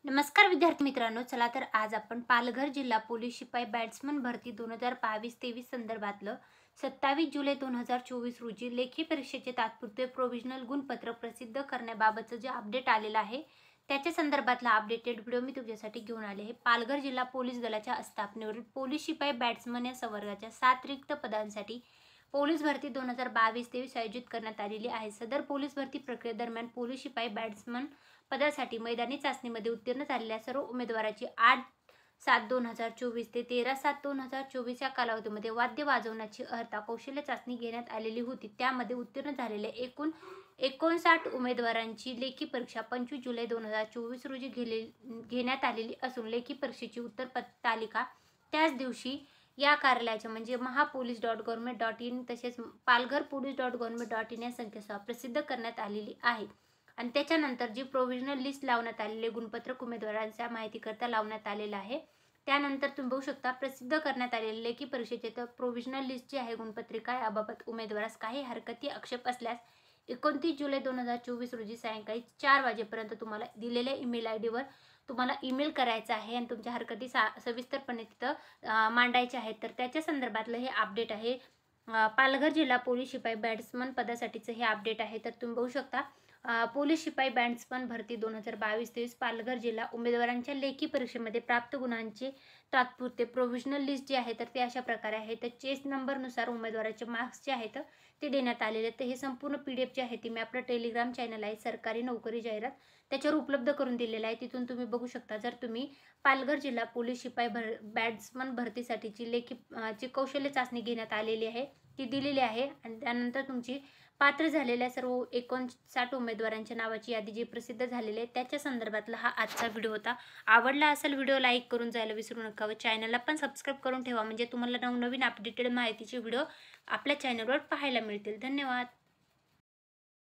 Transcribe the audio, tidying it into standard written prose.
नमस्कार विद्यार्थी मित्रांनो, चला तर आज आपण पालघर जिल्हा पोलीस शिपाई बॅट्समन भरती 2022-23 संदर्भातलं 27 जुलै 2024 रोजी लेखी परीक्षेचे तात्पुरते प्रोव्हिजनल गुणपत्र प्रसिद्ध करण्याबाबतचं जे अपडेट आलेलं आहे त्याच्या संदर्भातला अपडेटेड व्हिडिओ मी तुमच्यासाठी घेऊन आले आहे। पालघर जिल्हा पोलीस दलाच्या आस्थापनेवरील पोलीस शिपाई बॅट्समन या संवर्गाच्या 7 रिक्त पदांसाठी पोलीस भरती 2022-23 आयोजित करण्यात आलेली आहे। सदर पोलीस भरती प्रक्रियेदरम्यान पोलीस शिपाई बॅट्समन पदासाठी मैदानी चाचणीमध्ये उत्तीर्ण झालेल्या सर्व उमेदवारांची 8/7/2024 ते 13/7/2024 या कालावधीमध्ये वाद्य वाजवण्याची अर्हता कौशल्य चाचणी घेण्यात आलेली होती। त्यामध्ये उत्तीर्ण झालेल्या एकूण 59 उमेदवारांची लेखी परीक्षा 25 जुलै 2024 रोजी घेण्यात आलेली असून लेखी परीक्षेची उत्तर तालिका त्याच दिवशी या कार्यालयाच्या म्हणजे महापोलीस.गव्हर्नमेंट.इन तसेच पालघरपोलीस.गव्हर्नमेंट.इन या संकेतस्थळावर प्रसिद्ध करण्यात आलेली आहे। आणि त्याच्यानंतर जी प्रोव्हिजनल लिस्ट लावण्यात आलेले गुणपत्रक उमेदवारांच्या माहितीकरता लावण्यात आलेलं आहे। त्यानंतर तुम्ही बघू शकता प्रसिद्ध करण्यात आलेले लेखी परीक्षेचे तर प्रोव्हिजनल लिस्ट जी आहे गुणपत्रिका याबाबत उमेदवारास काही हरकती आक्षेप असल्यास 29 जुलै 2024 रोजी सायंकाळी 4 वाजेपर्यंत तुम्हाला दिलेल्या ईमेल आय डीवर तुम्हाला ईमेल करायचा आहे आणि तुमच्या हरकती सविस्तरपणे तिथं मांडायच्या आहेत। तर त्याच्या संदर्भातलं हे अपडेट आहे। पालघर जिल्हा पोलीस शिपाई बॅट्समन पदासाठीचं हे अपडेट आहे। तर तुम्ही बघू शकता पोलीस शिपाई बॅट्समन भरती 2022-23 पालघर जिल्हा उमेदवारांच्या लेखी परीक्षेमध्ये प्राप्त गुणांचे तात्पुरते प्रोव्हिजनल लिस्ट जी आहे तर ते अशा प्रकारे आहे। तर चेस नंबरनुसार उमेदवाराचे मार्क्स जे आहेत ते देण्यात आलेले आहेत। तर हे संपूर्ण PDF जे आहे ती मी आपलं टेलिग्राम चॅनल आहे सरकारी नोकरी जाहिरात त्याच्यावर उपलब्ध करून दिलेलं आहे। तिथून तुम्ही बघू शकता। जर तुम्ही पालघर जिल्हा पोलीस शिपाई बॅट्समन भरतीसाठीची लेखी कौशल्य चाचणी घेण्यात आलेली आहे ती दिलेली आहे आणि त्यानंतर तुमची पात्र झालेल्या सर्व 59 उमेदवारांच्या नावाची यादी जी प्रसिद्ध झालेली आहे त्याच्या संदर्भातला हा आजचा व्हिडिओ होता। आवडला असेल व्हिडिओ लाईक करून जायला विसरू नका व चॅनलला पण सबस्क्राईब करून ठेवा म्हणजे तुम्हाला नवनवीन अपडेटेड माहितीचे व्हिडिओ आपल्या चॅनलवर पाहायला मिळतील। धन्यवाद।